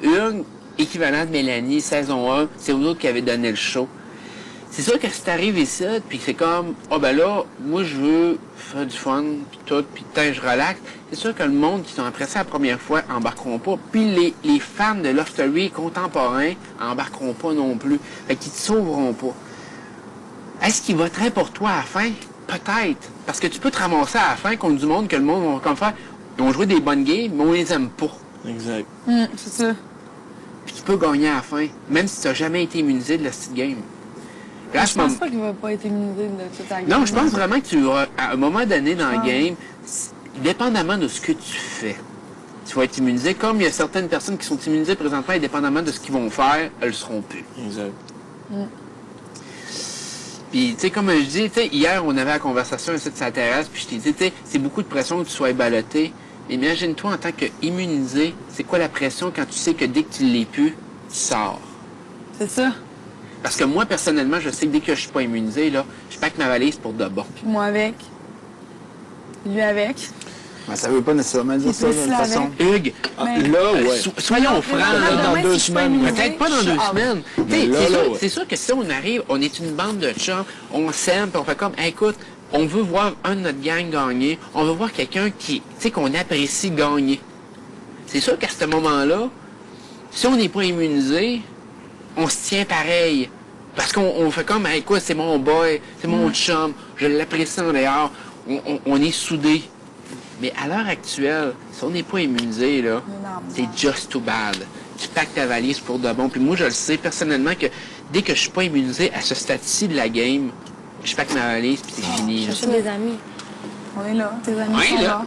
Hugues, équivalent de Mélanie, saison 1, c'est vous autres qui avez donné le show. C'est sûr que si t'arrives ici, puis c'est comme, ben là, moi je veux faire du fun, puis tout, puis je relaxe, c'est sûr que le monde qui sont appréciés la première fois embarqueront pas, puis les fans de Love Story contemporains embarqueront pas non plus, fait qu'ils te sauveront pas. Est-ce qu'il voterait pour toi à la fin? Peut-être, parce que tu peux te ramasser à la fin contre du monde que le monde va comme faire, ils ont joué des bonnes games, mais on les aime pas. Exact. C'est ça. Puis tu peux gagner à la fin, même si tu n'as jamais été immunisé de la petite game. Là, Je pense pas qu'il va pas être immunisé de toute la game. Non, je pense vraiment que tu auras, à un moment donné dans la game, dépendamment de ce que tu fais, tu vas être immunisé. Comme il y a certaines personnes qui sont immunisées présentement, et dépendamment de ce qu'ils vont faire, elles le seront plus. Exact. Puis, tu sais, comme je dis, tu sais, hier, on avait la conversation ici de sa terrasse, puis je t'ai dit, tu sais, c'est beaucoup de pression que tu sois ballotté. Imagine-toi en tant qu'immunisé, c'est quoi la pression quand tu sais que dès que tu l'es plus, tu sors. C'est ça. Parce que moi, personnellement, je sais que dès que je suis pas immunisé, là, je pack ma valise pour de bon. Puis moi avec. Lui avec. Mais ça veut pas nécessairement dire ça de toute façon. Hugues, Là, ouais. soyons francs, là, dans 2 semaines. peut-être pas dans 2 semaines. Mais là, C'est sûr que si on arrive, on est une bande de chums, on s'aime, puis on fait comme, hey, écoute, on veut voir un de notre gang gagner, on veut voir quelqu'un qui, tu sais, qu'on apprécie gagner. C'est sûr qu'à ce moment-là, si on n'est pas immunisé, on se tient pareil. Parce qu'on fait comme, hey, quoi, c'est mon boy, c'est mon chum, je l'apprécie en dehors, on est soudés. Mais à l'heure actuelle, si on n'est pas immunisé, là, c'est just too bad. Tu packs ta valise pour de bon. Puis moi, je le sais personnellement que dès que je suis pas immunisé à ce stade-ci de la game, je pack ma valise puis c'est fini. Chercher des amis. On est là. Tes amis Oui, sont là. là.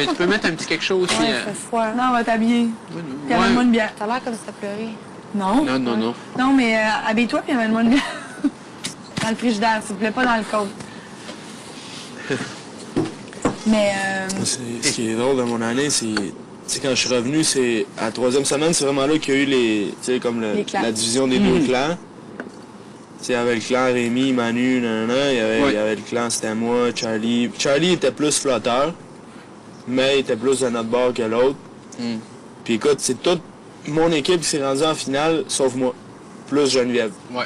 Tu peux mettre un petit quelque chose aussi. Ouais, il fait froid. Non, on va t'habiller. Puis amène-moi une bière. T'as l'air comme si t'as pleuré. Non. Non, non, non. Non, mais habille-toi puis amène-moi une bière. Dans le frigidaire, s'il vous plaît, pas dans le côte. Mais Ce qui est drôle de mon année, c'est quand je suis revenu, c'est à la 3e semaine, c'est vraiment là qu'il y a eu les, tu sais, comme Les clans. la division des 2 clans. Tu sais, il y avait le clan Rémi, Manu, nanana, il y avait le clan, c'était moi, Charlie. Charlie était plus flotteur, mais il était plus de notre bord que l'autre. Puis écoute, c'est toute mon équipe qui s'est rendue en finale, sauf moi, plus Geneviève. Ouais.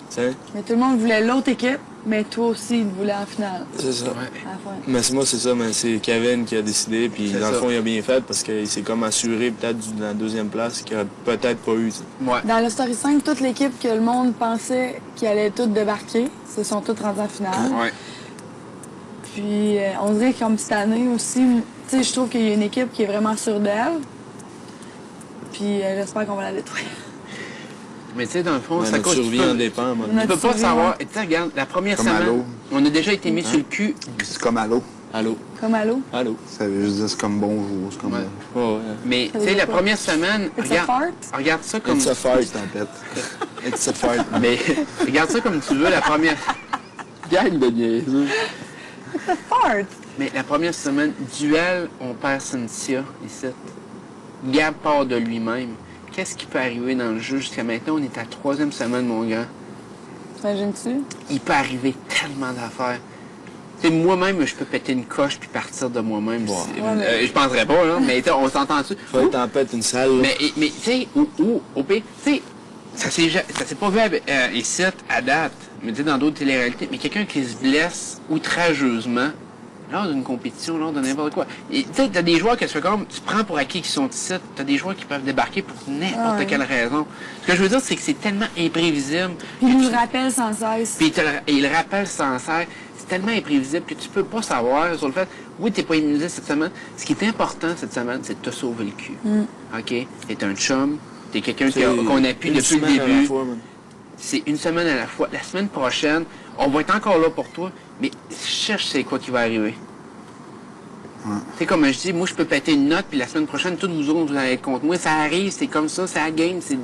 Tu sais, mais tout le monde voulait l'autre équipe, mais toi aussi, il voulait en finale. c'est ça. Ouais. À la fin. Mais moi, c'est ça, mais c'est Kevin qui a décidé, puis C'est dans le ça. fond, il a bien fait parce qu'il s'est comme assuré peut-être de la 2e place qu'il aurait peut-être pas eu. Tu sais. Ouais. Dans le Story 5, toute l'équipe que le monde pensait qu'ils allaient toutes débarquer, se sont toutes rendues en finale. Ouais. Puis on dirait que comme cette année aussi, tu sais, je trouve qu'il y a une équipe qui est vraiment sûre d'elle. Puis j'espère qu'on va la détruire. Mais tu sais, dans le fond, Mais ça notre cause. survie en dépend. à un moment donné. Tu peux pas survie, savoir. ouais. Tu sais, regarde, la première Comme à semaine, l'eau. on a déjà été mis sur le cul. C'est comme allô. Allô? Comme à l'eau. Allô? Ça veut juste dire c'est comme bonjour. C'est comme. Ouais. Ouais, ouais. Mais, Ça tu veut sais, dire la quoi? première semaine, It's a fart? regarde ça comme... It's a fart. C'est tempête. It's a fart. Mais, regarde ça comme tu veux, la première... Gang de niaiseux. Fart! Mais la première semaine, duel, on perd Cynthia, ici. Gab part de lui-même. Qu'est-ce qui peut arriver dans le jeu jusqu'à maintenant? On est à la 3e semaine, mon grand. T'imagines-tu? Il peut arriver tellement d'affaires. Tu sais, moi-même, je peux péter une coche puis partir de moi-même. Ouais. Je penserais pas, là, mais tu sais, on s'entend-tu? Faut que t'en pètes une salle. là. Mais tu sais, au pire, tu sais, ça s'est pas vu ici à date, mais tu sais, dans d'autres téléréalités, mais quelqu'un qui se blesse outrageusement lors d'une compétition, lors de n'importe quoi. Tu sais, t'as des joueurs que tu fais comme, tu prends pour acquis qui sont ici, t'as des joueurs qui peuvent débarquer pour n'importe quelle raison. Ce que je veux dire, c'est que c'est tellement imprévisible. Puis il nous rappelle sans cesse. Puis il le rappelle sans cesse. C'est tellement imprévisible que tu peux pas savoir sur le fait, oui, t'es pas immunisé cette semaine. Ce qui est important cette semaine, c'est de te sauver le cul. OK? T'es un chum, t'es quelqu'un qu'on appuie Une depuis le semaine à la début. fois, man. C'est une semaine à la fois. La semaine prochaine, on va être encore là pour toi, mais cherche c'est quoi qui va arriver. Tu sais, comme je dis, moi, je peux péter une note, puis la semaine prochaine, tous vous autres, vous allez être contre moi. Ça arrive, c'est comme ça, c'est la game, c'est